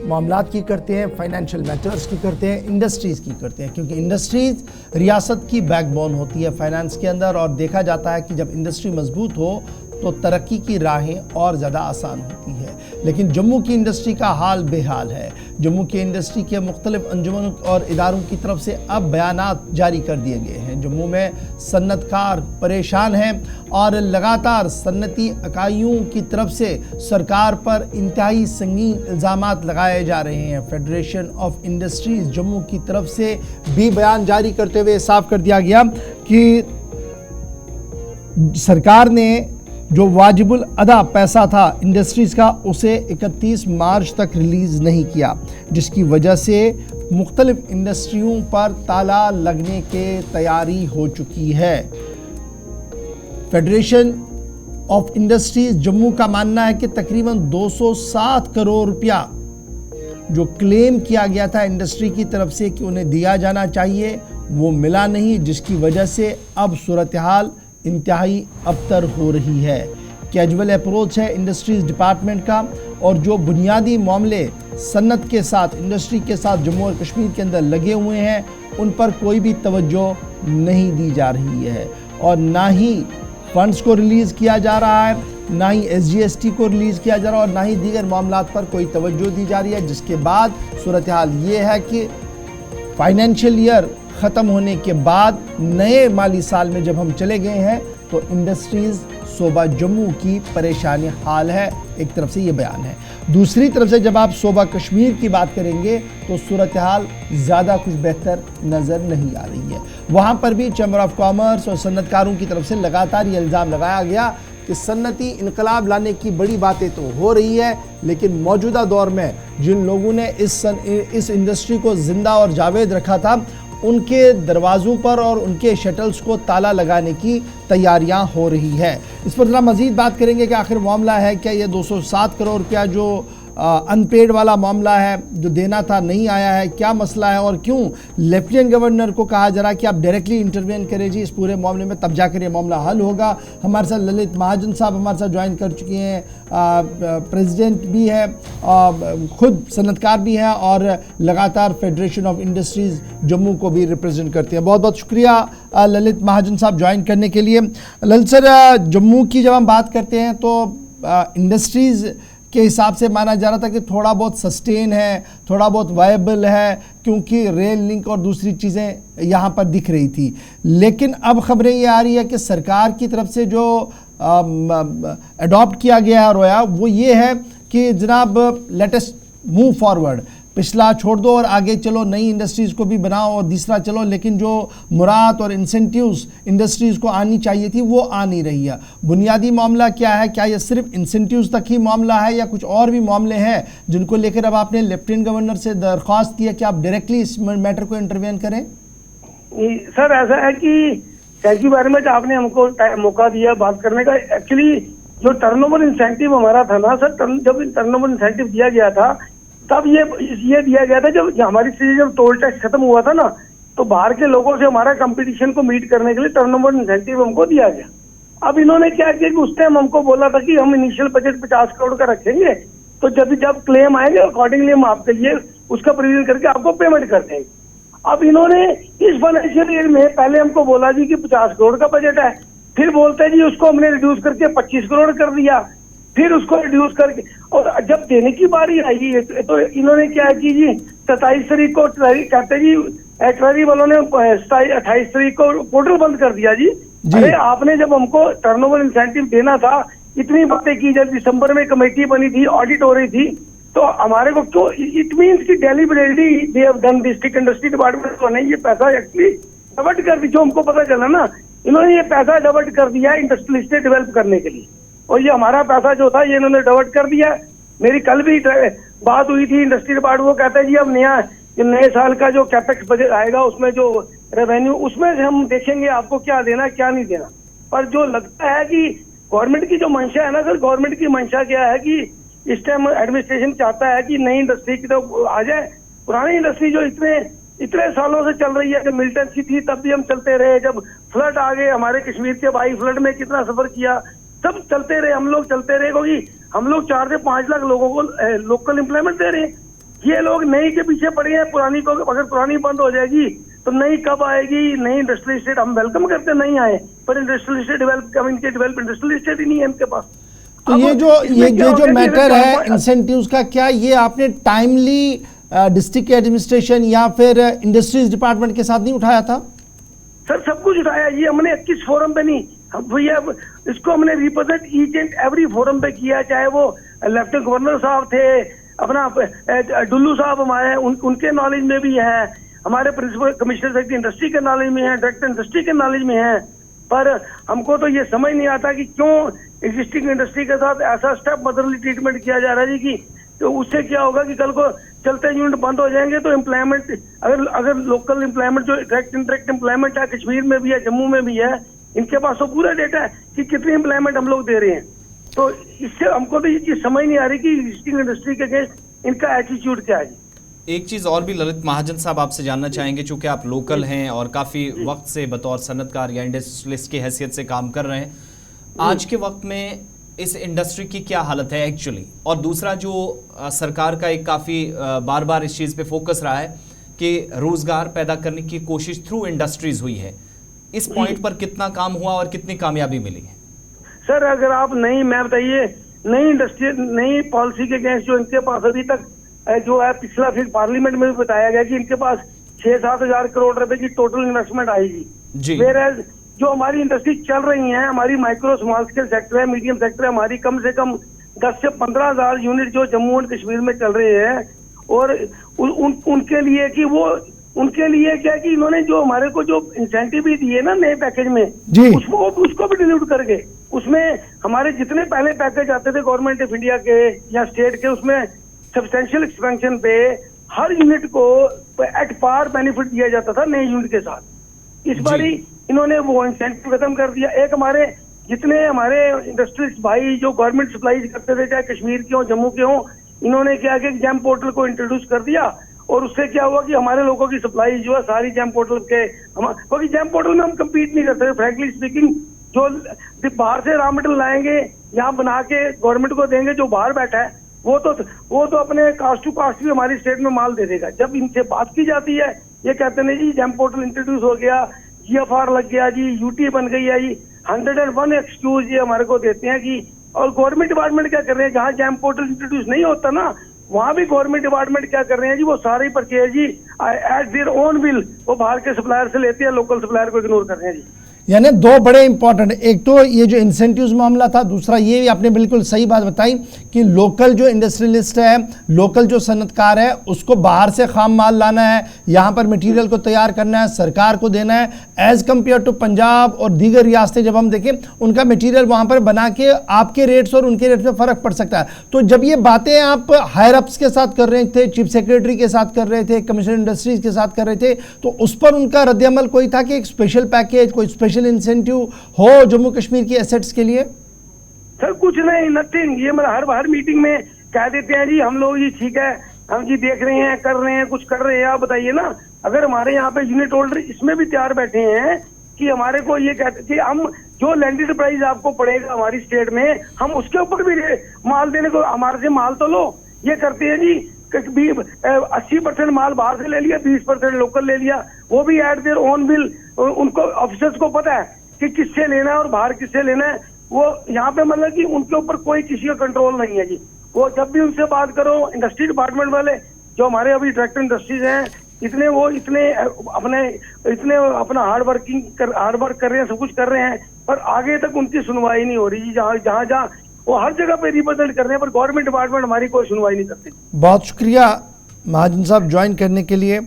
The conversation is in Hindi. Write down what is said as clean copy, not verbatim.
मामलात की करते हैं, फाइनेंशियल मैटर्स की करते हैं, इंडस्ट्रीज़ की करते हैं, क्योंकि इंडस्ट्रीज़ रियासत की बैकबोन होती है फाइनेंस के अंदर। और देखा जाता है कि जब इंडस्ट्री मजबूत हो तो तरक्की की राहें और ज़्यादा आसान होती है। लेकिन जम्मू की इंडस्ट्री का हाल बेहाल है। जम्मू की इंडस्ट्री के मुख्तलिफ अंजुमनों और इदारों की तरफ से अब बयानात जारी कर दिए गए हैं। जम्मू में सन्नतकार परेशान हैं और लगातार सन्नती इकाइयों की तरफ से सरकार पर इंतहाई संगीन इल्ज़ामात लगाए जा रहे हैं। फेडरेशन ऑफ इंडस्ट्रीज़ जम्मू की तरफ से भी बयान जारी करते हुए साफ कर दिया गया कि सरकार ने जो वाजिबुल अदा पैसा था इंडस्ट्रीज़ का, उसे 31 मार्च तक रिलीज़ नहीं किया, जिसकी वजह से मुख्तलिफ इंडस्ट्रियों पर ताला लगने के तैयारी हो चुकी है। फेडरेशन ऑफ इंडस्ट्रीज़ जम्मू का मानना है कि तकरीबन 207 करोड़ रुपया जो क्लेम किया गया था इंडस्ट्री की तरफ से कि उन्हें दिया जाना चाहिए, वो मिला नहीं, जिसकी वजह से अब सूरत हाल इंतहाई अबतर हो रही है। कैजुअल अप्रोच है इंडस्ट्रीज़ डिपार्टमेंट का, और जो बुनियादी मामले सन्नत के साथ, इंडस्ट्री के साथ जम्मू और कश्मीर के अंदर लगे हुए हैं, उन पर कोई भी तवज्जो नहीं दी जा रही है। और ना ही फंड्स को रिलीज़ किया जा रहा है, ना ही SGST को रिलीज़ किया जा रहा है, और ना ही दीगर मामलात पर कोई तवज्जो दी जा रही है। जिसके बाद सूरत हाल ये है कि फाइनेंशियल ईयर ख़त्म होने के बाद नए माली साल में जब हम चले गए हैं तो इंडस्ट्रीज़ सूबा जम्मू की परेशानी हाल है। एक तरफ से ये बयान है। दूसरी तरफ से जब आप सूबा कश्मीर की बात करेंगे तो सूरत हाल ज़्यादा कुछ बेहतर नज़र नहीं आ रही है। वहाँ पर भी चैम्बर ऑफ कॉमर्स और सन्नतकारों की तरफ से लगातार ये इल्ज़ाम लगाया गया कि सन्नती इनकलाब लाने की बड़ी बातें तो हो रही है, लेकिन मौजूदा दौर में जिन लोगों ने इस इंडस्ट्री को ज़िंदा और जावेद रखा था, उनके दरवाज़ों पर और उनके शटल्स को ताला लगाने की तैयारियां हो रही है। इस पर ज़रा मज़ीद बात करेंगे कि आखिर मामला है क्या। ये 207 करोड़ रुपया जो अनपेड वाला मामला है, जो देना था, नहीं आया है, क्या मसला है और क्यों लेफ्टिनेंट गवर्नर को कहा जा रहा है कि आप डायरेक्टली इंटरवेन करें जी इस पूरे मामले में, तब जाकर ये मामला हल होगा। हमारे साथ ललित महाजन साहब हमारे साथ ज्वाइन कर चुके हैं, प्रेसिडेंट भी है, खुद सनतकार भी हैं और लगातार फेडरेशन ऑफ इंडस्ट्रीज़ जम्मू को भी रिप्रेजेंट करते हैं। बहुत बहुत शुक्रिया ललित महाजन साहब ज्वाइन करने के लिए। ललित सर, जम्मू की जब हम बात करते हैं तो इंडस्ट्रीज़ के हिसाब से माना जा रहा था कि थोड़ा बहुत सस्टेन है, थोड़ा बहुत वायबल है, क्योंकि रेल लिंक और दूसरी चीज़ें यहाँ पर दिख रही थी। लेकिन अब खबरें ये आ रही है कि सरकार की तरफ से जो अडॉप्ट किया गया है रोया, वो ये है कि जनाब लेटेस्ट मूव फॉरवर्ड, पिछला छोड़ दो और आगे चलो, नई इंडस्ट्रीज़ को भी बनाओ और तीसरा चलो। लेकिन जो मुराद और इंसेंटिव्स इंडस्ट्रीज़ को आनी चाहिए थी वो आ नहीं रही है। बुनियादी मामला क्या है? क्या ये सिर्फ इंसेंटिव्स तक ही मामला है या कुछ और भी मामले हैं जिनको लेकर अब आपने लेफ्टिनेंट गवर्नर से दरख्वास्त की है कि आप डायरेक्टली इस मैटर को इंटरवेन करें? सर, ऐसा है कि के बारे में आपने हमको मौका दिया बात करने का। एक्चुअली जो टर्नओवर इंसेंटिव हमारा था ना सर, जब टर्नओवर इंसेंटिव दिया गया था तब ये दिया गया था, जब हमारी जब टोल टैक्स खत्म हुआ था ना, तो बाहर के लोगों से हमारा कंपटीशन को मीट करने के लिए टर्नओवर इंसेंटिव हमको दिया गया। अब इन्होंने क्या किया कि उस टाइम हमको बोला था कि हम इनिशियल बजट 50 करोड़ का रखेंगे, तो जब क्लेम आएंगे अकॉर्डिंगली हम आपके लिए उसका प्रोविजन करके आपको पेमेंट कर देंगे। अब इन्होंने इस फाइनेंशियल ईयर में पहले हमको बोला जी कि 50 करोड़ का बजट है, फिर बोलते हैं जी उसको हमने रिड्यूस करके 25 करोड़ कर दिया, फिर उसको रिड्यूस करके, और जब देने की बारी आई तो इन्होंने क्या की जी 27 तारीख को कहते जी ट्रेजरी वालों ने 28 तारीख को पोर्टल बंद कर दिया जी। अरे आपने जब हमको टर्नओवर इंसेंटिव देना था, इतनी बातें की, जब दिसंबर में कमेटी बनी थी, ऑडिट हो रही थी, तो हमारे को क्यों, इट मीन्स कि deliberately they have done, district industry department को नहीं ये पैसा एक्चुअली डाइवर्ट कर दी। जो हमको पता चला ना, इन्होंने ये पैसा डाइवर्ट कर दिया इंडस्ट्रियल स्टेट डेवलप करने के लिए, और ये हमारा पैसा जो था ये इन्होंने डाइवर्ट कर दिया। मेरी कल भी बात हुई थी इंडस्ट्री डिपार्टमेंट, वो कहता है जी अब नए साल का जो कैपेक्स बजट आएगा उसमें जो रेवेन्यू, उसमें से हम देखेंगे आपको क्या देना क्या नहीं देना। पर जो लगता है कि गवर्नमेंट की जो मंशा है ना सर, गवर्नमेंट की मंशा क्या है कि इस टाइम एडमिनिस्ट्रेशन चाहता है कि नई इंडस्ट्री की तो आ जाए। पुरानी इंडस्ट्री जो इतने सालों से चल रही है, जब मिल्टन की थी तब भी हम चलते रहे, जब फ्लड आ गए हमारे कश्मीर के भाई, फ्लड में कितना सफर किया, सब चलते रहे, हम लोग चलते रहे, क्योंकि हम लोग 4 से 5 लाख लोगों को लोकल एम्प्लॉयमेंट दे रहे हैं। ये लोग नई के पीछे पड़े हैं, पुरानी को अगर पुरानी बंद हो जाएगी तो नई कब आएगी। नई इंडस्ट्रियल स्टेट हम वेलकम करते नहीं आए, पर industrial state develop industrial state ही नहीं है इनके पास। तो ये जो मैटर है इंसेंटिव्स का, क्या ये आपने टाइमली डिस्ट्रिक्ट एडमिनिस्ट्रेशन या फिर इंडस्ट्रीज डिपार्टमेंट के साथ नहीं उठाया था? सर सब कुछ उठाया, ये हमने 21 फोरम पे नहीं, भैया इसको हमने represent each and every forum पे किया, चाहे वो लेफ्टिनेंट गवर्नर साहब थे, अपना डुल्लू साहब हमारे उनके नॉलेज में भी है, हमारे प्रिंसिपल कमिश्नर सेक्रेटरी इंडस्ट्री के नॉलेज में है, डायरेक्टर इंडस्ट्री के नॉलेज में है। पर हमको तो ये समझ नहीं आता कि क्यों एग्जिस्टिंग इंडस्ट्री के साथ ऐसा स्टेप मदरली ट्रीटमेंट किया जा रहा है जी, कि तो उससे क्या होगा कि कल को चलते यूनिट बंद हो जाएंगे तो एम्प्लॉयमेंट, अगर लोकल एम्प्लॉयमेंट जो डायरेक्ट इंडायरेक्ट एम्प्लॉयमेंट है कश्मीर में भी है, जम्मू में भी है, इनके पास तो पूरा डेटा है कि कितनी एम्प्लॉयमेंट हम लोग दे रहे हैं। तो इससे हमको तो ये चीज समझ नहीं आ रही कि एग्जिस्टिंग इंडस्ट्री के अगेंस्ट इनका एटीट्यूड क्या है। एक चीज़ और भी ललित महाजन साहब आपसे जानना चाहेंगे, चूंकि आप लोकल हैं और काफ़ी वक्त से बतौर सनतकार या इंडस्ट्रियलिस्ट की हैसियत से काम कर रहे हैं, आज के वक्त में इस इंडस्ट्री की क्या हालत है एक्चुअली? और दूसरा जो सरकार का एक काफ़ी बार बार इस चीज़ पे फोकस रहा है कि रोज़गार पैदा करने की कोशिश थ्रू इंडस्ट्रीज हुई है, इस पॉइंट पर कितना काम हुआ और कितनी कामयाबी मिली है? सर अगर आप मैं बताइए नई इंडस्ट्री नई पॉलिसी के अगेंस्ट जो इनके पास अभी तक जो है, पिछला फिर पार्लियामेंट में भी बताया गया कि इनके पास 6-7 हजार करोड़ रुपए की टोटल इन्वेस्टमेंट आएगी। वेयर जो हमारी इंडस्ट्री चल रही है, हमारी माइक्रो स्मॉल स्केल सेक्टर है, मीडियम सेक्टर है, हमारी कम से कम 10 से 15 हजार यूनिट जो जम्मू एंड कश्मीर में चल रहे हैं, और उनके लिए कि वो उनके लिए क्या कि इन्होंने जो हमारे को जो इंसेंटिव भी दिए ना नए पैकेज में, उसको भी डिलीट करके उसमें हमारे जितने पहले पैकेज आते थे गवर्नमेंट ऑफ इंडिया के या स्टेट के, उसमें सब्सटेंशियल एक्सपेंशन पे हर यूनिट को एट पार बेनिफिट दिया जाता था नए यूनिट के साथ। इस बारी इन्होंने वो इंसेंटिव खत्म कर दिया। एक हमारे जितने हमारे इंडस्ट्रीज भाई जो गवर्नमेंट सप्लाईज करते थे, चाहे कश्मीर के हो जम्मू के हो, इन्होंने क्या किया जैम पोर्टल को इंट्रोड्यूस कर दिया, और उससे क्या हुआ कि हमारे लोगों की सप्लाई जो है सारी जैम पोर्टल के, क्योंकि जैम पोर्टल में हम कम्पीट नहीं कर सकते फ्रैंकली स्पीकिंग। जो बाहर से रॉ मटेरियल लाएंगे यहाँ बना के गवर्नमेंट को देंगे, जो बाहर बैठा है वो तो अपने कास्ट टू कास्ट भी हमारी स्टेट में माल दे देगा। जब इनसे बात की जाती है ये कहते हैं जी जैम पोर्टल इंट्रोड्यूस हो गया, GFR लग गया जी, UT बन गई है जी, 101 एक्सक्यूज ये हमारे को देते हैं कि, और गवर्नमेंट डिपार्टमेंट क्या कर रहे हैं, जहाँ जैम पोर्टल इंट्रोड्यूस नहीं होता ना वहाँ भी गवर्नमेंट डिपार्टमेंट क्या कर रहे हैं जी, वो सारे परचेज जी एट देयर ओन विल वो बाहर के सप्लायर से लेते हैं, लोकल सप्लायर को इग्नोर कर रहे हैं जी। यानी दो बड़े इंपॉर्टेंट, एक तो ये जो इंसेंटिव्स मामला था, दूसरा ये भी आपने बिल्कुल सही बात बताई कि लोकल जो इंडस्ट्रियलिस्ट है, लोकल जो सनतकार है, उसको बाहर से खाम माल लाना है, यहाँ पर मटेरियल को तैयार करना है, सरकार को देना है, एज कम्पेयर टू पंजाब और दीगर रियासतें जब हम देखें उनका मटेरियल वहाँ पर बना के आपके रेट्स और उनके रेट्स में फ़र्क पड़ सकता है। तो जब ये बातें आप हायर अप्स के साथ कर रहे थे, चीफ सेक्रेटरी के साथ कर रहे थे, कमिश्नर इंडस्ट्रीज के साथ कर रहे थे, तो उस पर उनका रद्दअमल कोई था कि एक स्पेशल पैकेज, कोई स्पेशल इंसेंटिव हो जम्मू कश्मीर की एसेट्स के लिए? सर कुछ नहीं, नथिंग। ये मतलब हर मीटिंग में कह देते हैं जी हम लोग जी ठीक है, हम जी देख रहे हैं, कर रहे हैं, कुछ कर रहे हैं। आप बताइए ना, अगर हमारे यहाँ पे यूनिट होल्डर इसमें भी तैयार बैठे हैं कि हमारे को ये कहते कि हम जो लैंडेड प्राइस आपको पड़ेगा हमारी स्टेट में, हम उसके ऊपर भी माल देने को, हमारे से माल तो लो। ये करते हैं जी 80% माल बाहर से ले लिया, 20% लोकल ले लिया, वो भी एट देयर ओन विल। उनको ऑफिसर्स को पता है कि किससे लेना है और बाहर किससे लेना है। वो यहाँ पे मतलब कि उनके ऊपर कोई किसी का कंट्रोल नहीं है जी। वो जब भी उनसे बात करो, इंडस्ट्री डिपार्टमेंट वाले जो हमारे अभी डायरेक्टर इंडस्ट्रीज हैं, इतने अपना हार्ड वर्क कर रहे हैं, सब कुछ कर रहे हैं, पर आगे तक उनकी सुनवाई नहीं हो रही जी। जहाँ वो हर जगह पे रिप्रेजेंट कर रहे हैं, पर गवर्नमेंट डिपार्टमेंट हमारी कोई सुनवाई नहीं करती। बहुत शुक्रिया महाजन साहब ज्वाइन करने के लिए।